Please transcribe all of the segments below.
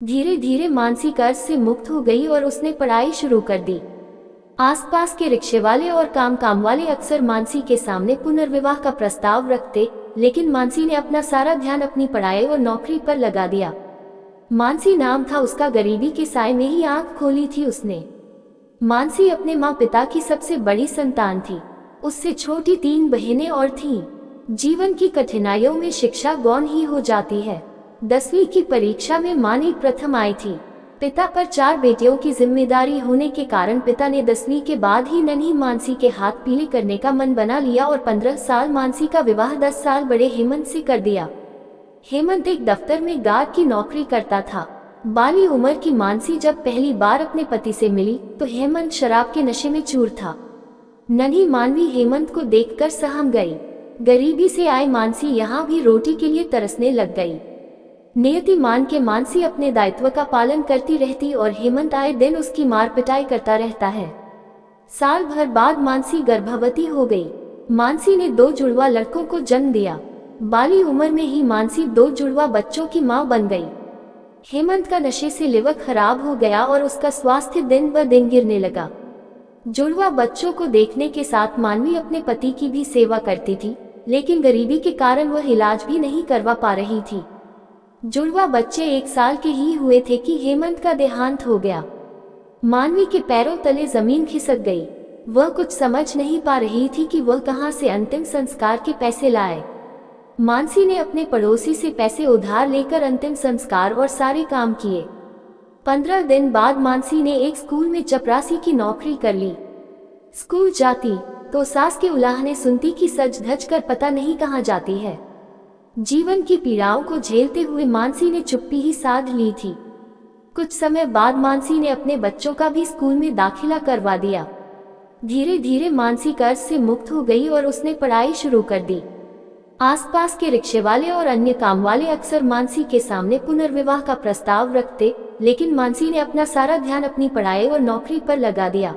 धीरे धीरे मानसी कर्ज से मुक्त हो गई और उसने पढ़ाई शुरू कर दी। आसपास के रिक्शे वाले और काम वाले अक्सर मानसी के सामने पुनर्विवाह का प्रस्ताव रखते, लेकिन मानसी ने अपना सारा ध्यान अपनी पढ़ाई और नौकरी पर लगा दिया। मानसी नाम था उसका, गरीबी के साए में ही आंख खोली थी उसने। मानसी अपने माँ पिता की सबसे बड़ी संतान थी। उससे छोटी 3 बहनें और थीं। जीवन की कठिनाइयों में शिक्षा गौण ही हो जाती है। 10वीं की परीक्षा में माँ प्रथम आई थी। पिता पर 4 बेटियों की जिम्मेदारी होने के कारण पिता ने 10वीं के बाद ही नन्ही मानसी के हाथ पीले करने का मन बना लिया और 15 साल मानसी का विवाह 10 साल बड़े हेमंत से कर दिया। हेमंत एक दफ्तर में गार्ड की नौकरी करता था। बाली उम्र की मानसी जब पहली बार अपने पति से मिली तो हेमंत शराब के नशे में चूर था। नन्ही मानवी हेमंत को देखकर सहम गई। गरीबी से आए मानसी यहाँ भी रोटी के लिए तरसने लग गई। नियति मान के मानसी अपने दायित्व का पालन करती रहती और हेमंत आए दिन उसकी मार पिटाई करता रहता है। साल भर बाद मानसी गर्भवती हो गई। मानसी ने 2 जुड़वा लड़कों को जन्म दिया। बाली उम्र में ही मानसी 2 जुड़वा बच्चों की मां बन गई। हेमंत का नशे से लिवर खराब हो गया और उसका स्वास्थ्य दिन ब दिन गिरने लगा। जुड़वा बच्चों को देखने के साथ मानवी अपने पति की भी सेवा करती थी, लेकिन गरीबी के कारण वह इलाज भी नहीं करवा पा रही थी। जुड़वा बच्चे 1 साल के ही हुए थे कि हेमंत का देहांत हो गया। मानवी के पैरों तले जमीन खिसक गई। वह कुछ समझ नहीं पा रही थी कि वह कहां से अंतिम संस्कार के पैसे लाए। मानसी ने अपने पड़ोसी से पैसे उधार लेकर अंतिम संस्कार और सारे काम किए। 15 दिन बाद मानसी ने एक स्कूल में चपरासी की नौकरी कर ली। स्कूल जाती तो सास के उलाहने सुनती कि सज धज कर पता नहीं कहां जाती है। जीवन की पीड़ाओं को झेलते हुए मानसी ने चुप्पी ही साध ली थी। कुछ समय बाद मानसी ने अपने बच्चों का भी स्कूल में दाखिला करवा दिया। धीरे धीरे मानसी कर्ज से मुक्त हो गई और उसने पढ़ाई शुरू कर दी। आसपास के रिक्शे वाले और अन्य काम वाले अक्सर मानसी के सामने पुनर्विवाह का प्रस्ताव रखते, लेकिन मानसी ने अपना सारा ध्यान अपनी पढ़ाई और नौकरी पर लगा दिया।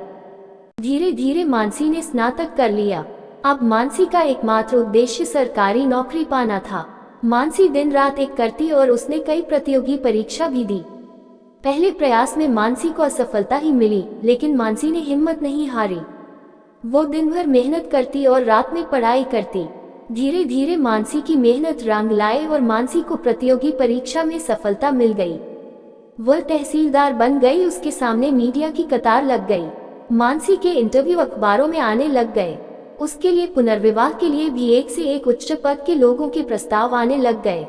धीरे धीरे मानसी ने स्नातक कर लिया। अब मानसी का एकमात्र उद्देश्य सरकारी नौकरी पाना था। मानसी दिन रात एक करती और उसने कई प्रतियोगी परीक्षा भी दी। पहले प्रयास में मानसी को असफलता ही मिली, लेकिन मानसी ने हिम्मत नहीं हारी। वो दिन भर मेहनत करती और रात में पढ़ाई करती। धीरे धीरे मानसी की मेहनत रंग लाए और मानसी को प्रतियोगी परीक्षा में सफलता मिल गई। वह तहसीलदार बन गई। उसके सामने मीडिया की कतार लग गई। मानसी के इंटरव्यू अखबारों में आने लग गए। उसके लिए पुनर्विवाह के लिए भी एक से एक उच्च पद के लोगों के प्रस्ताव आने लग गए।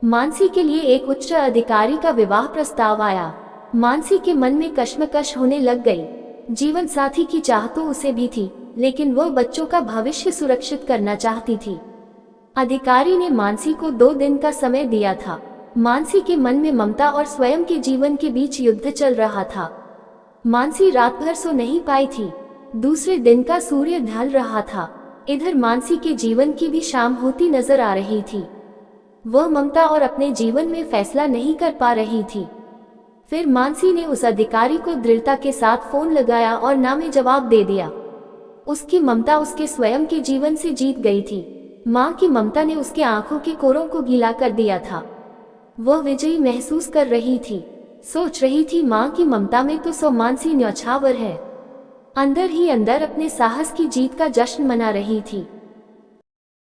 मानसी के लिए एक उच्च अधिकारी का विवाह प्रस्ताव आया। मानसी के मन में कश्मकश होने लग गई। जीवन साथी की चाह तो उसे भी थी, लेकिन वह बच्चों का भविष्य सुरक्षित करना चाहती थी। अधिकारी ने मानसी को 2 दिन का समय दिया था। मानसी के मन में ममता और स्वयं के जीवन के बीच युद्ध चल रहा था। मानसी रात भर सो नहीं पाई थी। दूसरे दिन का सूर्य ढल रहा था। इधर मानसी के जीवन की भी शाम होती नजर आ रही थी। वह ममता और अपने जीवन में फैसला नहीं कर पा रही थी। फिर मानसी ने उस अधिकारी को दृढ़ता के साथ फोन लगाया और ना में जवाब दे दिया। उसकी ममता उसके स्वयं के जीवन से जीत गई थी। माँ की ममता ने उसके आंखों के कोरों को गीला कर दिया था। वह विजयी महसूस कर रही थी। सोच रही थी, माँ की ममता में तो सो मानसी न्यौछावर है। अंदर ही अंदर अपने साहस की जीत का जश्न मना रही थी।